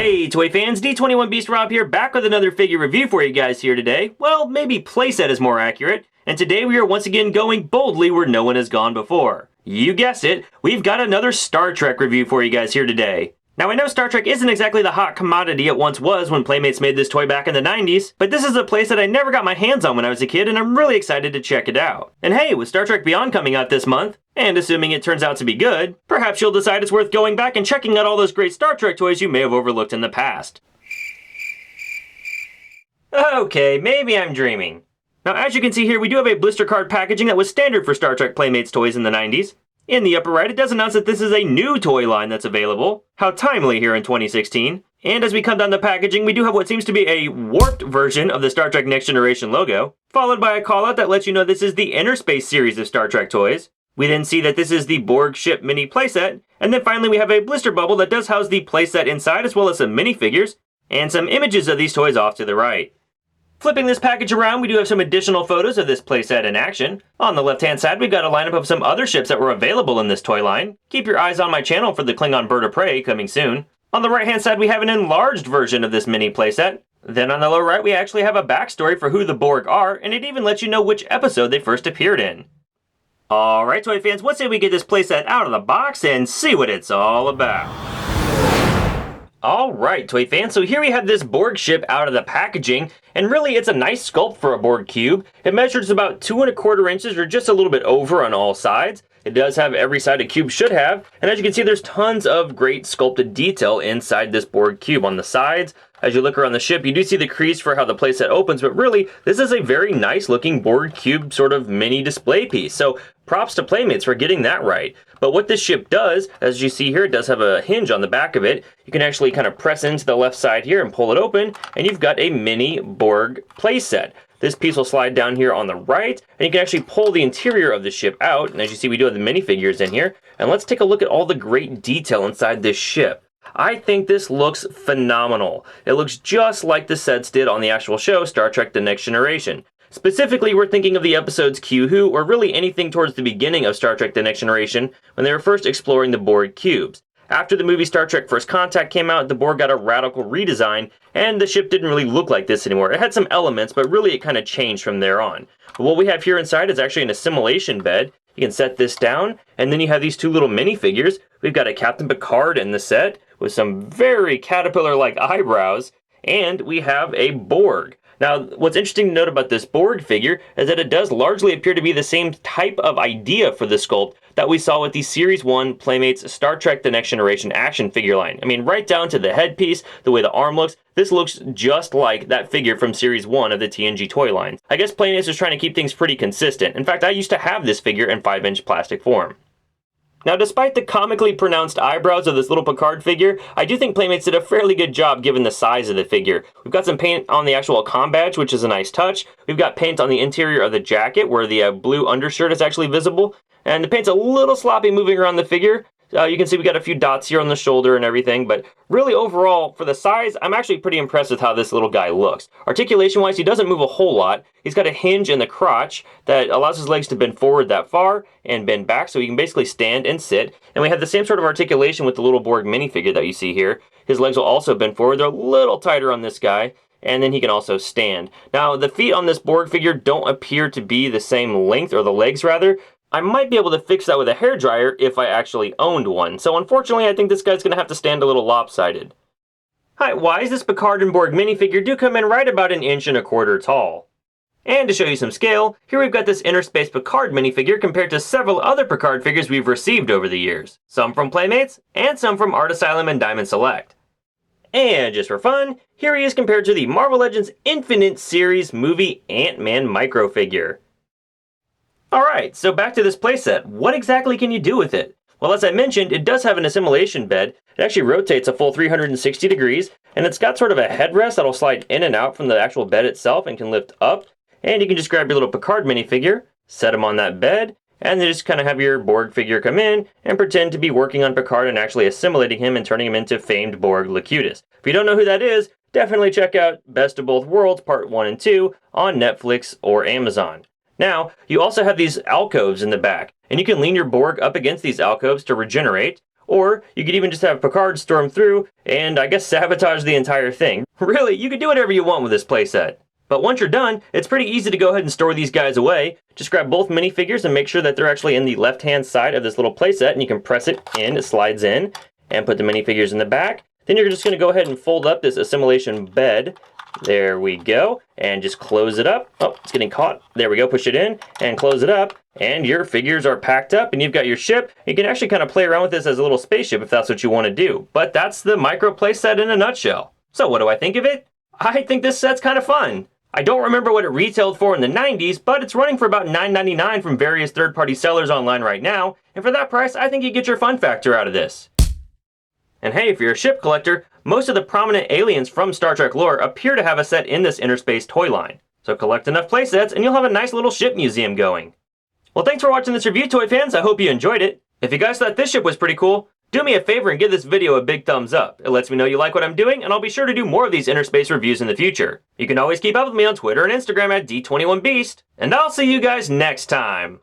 Hey Toy fans, D21 Beast Rob here, back with another figure review for you guys here today. Well, maybe playset is more accurate, and today we are once again going boldly where no one has gone before. You guessed it, we've got another Star Trek review for you guys here today. Now I know Star Trek isn't exactly the hot commodity it once was when Playmates made this toy back in the 90s, but this is a playset I never got my hands on when I was a kid and I'm really excited to check it out. And hey, with Star Trek Beyond coming out this month, and assuming it turns out to be good, perhaps you'll decide it's worth going back and checking out all those great Star Trek toys you may have overlooked in the past. Okay, maybe I'm dreaming. Now as you can see here, we do have a blister card packaging that was standard for Star Trek Playmates toys in the 90s. In the upper right, it does announce that this is a new toy line that's available. How timely here in 2016. And as we come down the packaging, we do have what seems to be a warped version of the Star Trek Next Generation logo, followed by a callout that lets you know this is the Innerspace series of Star Trek toys. We then see that this is the Borg ship mini playset, and then finally we have a blister bubble that does house the playset inside as well as some minifigures, and some images of these toys off to the right. Flipping this package around, we do have some additional photos of this playset in action. On the left-hand side, we've got a lineup of some other ships that were available in this toy line. Keep your eyes on my channel for the Klingon Bird of Prey coming soon. On the right-hand side, we have an enlarged version of this mini playset. Then on the lower right, we actually have a backstory for who the Borg are, and it even lets you know which episode they first appeared in. Alright, toy fans, what say we get this playset out of the box and see what it's all about. Alright, toy fans, so here we have this Borg ship out of the packaging, and really it's a nice sculpt for a Borg Cube. It measures about 2¼ inches, or just a little bit over on all sides. It does have every side a cube should have, and as you can see, there's tons of great sculpted detail inside this Borg Cube. On the sides, as you look around the ship, you do see the crease for how the playset opens, but really, this is a very nice looking Borg Cube sort of mini display piece, so props to Playmates for getting that right. But what this ship does, as you see here, it does have a hinge on the back of it. You can actually kind of press into the left side here and pull it open, and you've got a mini Borg playset. This piece will slide down here on the right, and you can actually pull the interior of the ship out, and as you see, we do have the minifigures in here. And let's take a look at all the great detail inside this ship. I think this looks phenomenal. It looks just like the sets did on the actual show, Star Trek The Next Generation. Specifically, we're thinking of the episodes Q-Who, or really anything towards the beginning of Star Trek The Next Generation, when they were first exploring the Borg cubes. After the movie Star Trek First Contact came out, the Borg got a radical redesign, and the ship didn't really look like this anymore. It had some elements, but really it kind of changed from there on. But what we have here inside is actually an assimilation bed. You can set this down, and then you have these two little minifigures. We've got a Captain Picard in the set, with some very caterpillar-like eyebrows, and we have a Borg. Now, what's interesting to note about this Borg figure is that it does largely appear to be the same type of idea for the sculpt that we saw with the Series 1 Playmates Star Trek The Next Generation action figure line. I mean, right down to the headpiece, the way the arm looks, this looks just like that figure from Series 1 of the TNG toy line. I guess Playmates was trying to keep things pretty consistent. In fact, I used to have this figure in 5-inch plastic form. Now, despite the comically pronounced eyebrows of this little Picard figure, I do think Playmates did a fairly good job given the size of the figure. We've got some paint on the actual comm badge, which is a nice touch. We've got paint on the interior of the jacket, where the blue undershirt is actually visible. And the paint's a little sloppy moving around the figure. You can see we got a few dots here on the shoulder and everything, but really overall, for the size, I'm actually pretty impressed with how this little guy looks. Articulation-wise, he doesn't move a whole lot. He's got a hinge in the crotch that allows his legs to bend forward that far and bend back, so he can basically stand and sit. And we have the same sort of articulation with the little Borg minifigure that you see here. His legs will also bend forward. They're a little tighter on this guy, and then he can also stand. Now, the feet on this Borg figure don't appear to be the same length, or the legs rather. I might be able to fix that with a hairdryer if I actually owned one, so unfortunately I think this guy's going to have to stand a little lopsided. Height-wise, this Picard and Borg minifigure do come in right about 1¼ inch tall. And to show you some scale, here we've got this Innerspace Picard minifigure compared to several other Picard figures we've received over the years. Some from Playmates, and some from Art Asylum and Diamond Select. And just for fun, here he is compared to the Marvel Legends Infinite Series movie Ant-Man microfigure. Alright, so back to this playset. What exactly can you do with it? Well, as I mentioned, it does have an assimilation bed. It actually rotates a full 360 degrees, and it's got sort of a headrest that'll slide in and out from the actual bed itself and can lift up. And you can just grab your little Picard minifigure, set him on that bed, and then just kind of have your Borg figure come in and pretend to be working on Picard and actually assimilating him and turning him into famed Borg Locutus. If you don't know who that is, definitely check out Best of Both Worlds Part 1 and 2 on Netflix or Amazon. Now, you also have these alcoves in the back, and you can lean your Borg up against these alcoves to regenerate, or you could even just have Picard storm through and I guess sabotage the entire thing. Really, you could do whatever you want with this playset. But once you're done, it's pretty easy to go ahead and store these guys away. Just grab both minifigures and make sure that they're actually in the left-hand side of this little playset, and you can press it in, it slides in, and put the minifigures in the back. Then you're just going to go ahead and fold up this assimilation bed. There we go. And just close it up. Oh, it's getting caught. There we go. Push it in and close it up. And your figures are packed up and you've got your ship. You can actually kind of play around with this as a little spaceship if that's what you want to do. But that's the micro playset in a nutshell. So what do I think of it? I think this set's kind of fun. I don't remember what it retailed for in the 90s, but it's running for about $9.99 from various third-party sellers online right now. And for that price, I think you get your fun factor out of this. And hey, if you're a ship collector, most of the prominent aliens from Star Trek lore appear to have a set in this Innerspace toy line. So collect enough playsets and you'll have a nice little ship museum going. Well, thanks for watching this review, toy fans. I hope you enjoyed it. If you guys thought this ship was pretty cool, do me a favor and give this video a big thumbs up. It lets me know you like what I'm doing, and I'll be sure to do more of these Innerspace reviews in the future. You can always keep up with me on Twitter and Instagram at D21Beast, and I'll see you guys next time.